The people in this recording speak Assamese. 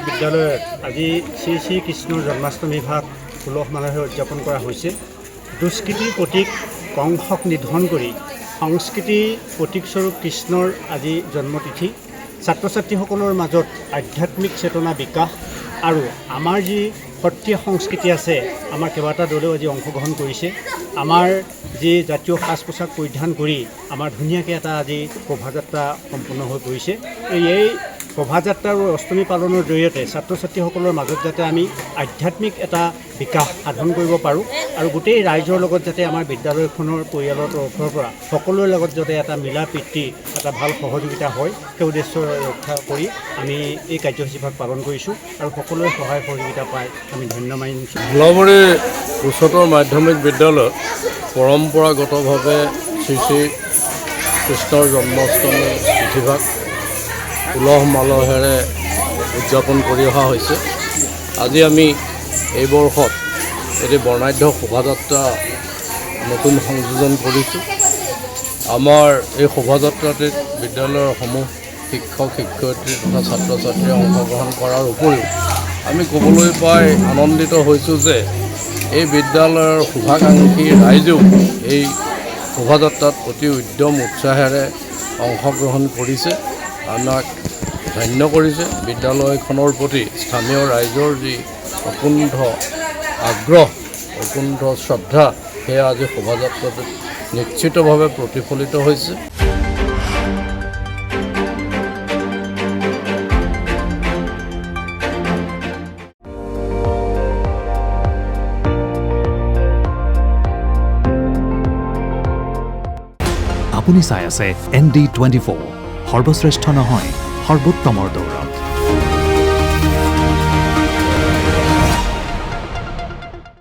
মাধ্যমিক বিদ্যালয়ত আজি শ্ৰী শ্ৰী কৃষ্ণৰ জন্মাষ্টমী ভাগ উলহ মালহে উদযাপন কৰা হৈছে। দুষ্কৃতিৰ প্ৰতীক কংসক নিধন কৰি সংস্কৃতিৰ প্ৰতীকস্বৰূপ কৃষ্ণৰ আজি জন্মতিথি। ছাত্ৰ ছাত্ৰীসকলৰ মাজত আধ্যাত্মিক চেতনা বিকাশ আৰু আমাৰ যি সত্ৰীয়া সংস্কৃতি আছে, আমাৰ কেইবাটা দলেও আজি অংশগ্ৰহণ কৰিছে। আমাৰ যি জাতীয় সাজ পোছাক পৰিধান কৰি আমাৰ ধুনীয়াকৈ এটা আজি শোভাযাত্ৰা সম্পূৰ্ণ হৈ পৰিছে। এই শোভাযাত্ৰা আৰু অষ্টমী পালনৰ জৰিয়তে ছাত্ৰ ছাত্ৰীসকলৰ মাজত যাতে আমি আধ্যাত্মিক এটা বিকাশ সাধন কৰিব পাৰোঁ আৰু গোটেই ৰাইজৰ লগত যাতে আমাৰ বিদ্যালয়খনৰ পৰিয়ালৰ তৰফৰ পৰা সকলোৰে লগত যাতে এটা মিলা প্ৰীতি এটা ভাল সহযোগিতা হয়, সেই উদ্দেশ্য ৰক্ষা কৰি আমি এই কাৰ্যসূচীভাগ পালন কৰিছোঁ আৰু সকলোৰে সহায় সহযোগিতা পাই আমি ধন্য মানিছোঁ। ভোলাবাৰী উচ্চতৰ মাধ্যমিক বিদ্যালয়ত পৰম্পৰাগতভাৱে শ্ৰী শ্ৰী কৃষ্ণৰ জন্মাষ্টমী তিথিভাগ উলহ মালহেৰে উদযাপন কৰি অহা হৈছে। আজি আমি এই বৰ্ষত এটি বৰ্ণাঢ্য শোভাযাত্ৰা নতুন সংযোজন কৰিছোঁ। আমাৰ এই শোভাযাত্ৰাটিত বিদ্যালয়ৰ সমূহ শিক্ষক শিক্ষয়িত্ৰী তথা ছাত্ৰ ছাত্ৰীয়ে অংশগ্ৰহণ কৰাৰ উপৰিও আমি ক'বলৈ পাই আনন্দিত হৈছোঁ যে এই বিদ্যালয়ৰ শুভাকাংক্ষী ৰাইজেও এই শোভাযাত্ৰাত অতি উদ্যম উৎসাহেৰে অংশগ্ৰহণ কৰিছে, আমাক ধন্য কৰিছে। বিদ্যালয়খনৰ প্ৰতি স্থানীয় ৰাইজৰ যি অকুণ্ঠ আগ্ৰহ, অকুণ্ঠ শ্ৰদ্ধা, সেয়া আজি শোভাযাত্ৰাটোত নিশ্চিতভাৱে প্ৰতিফলিত হৈছে। আপুনি চাই আছে ND24, সৰ্বশ্ৰেষ্ঠ নহয় সৰ্বোত্তমৰ দৌৰত।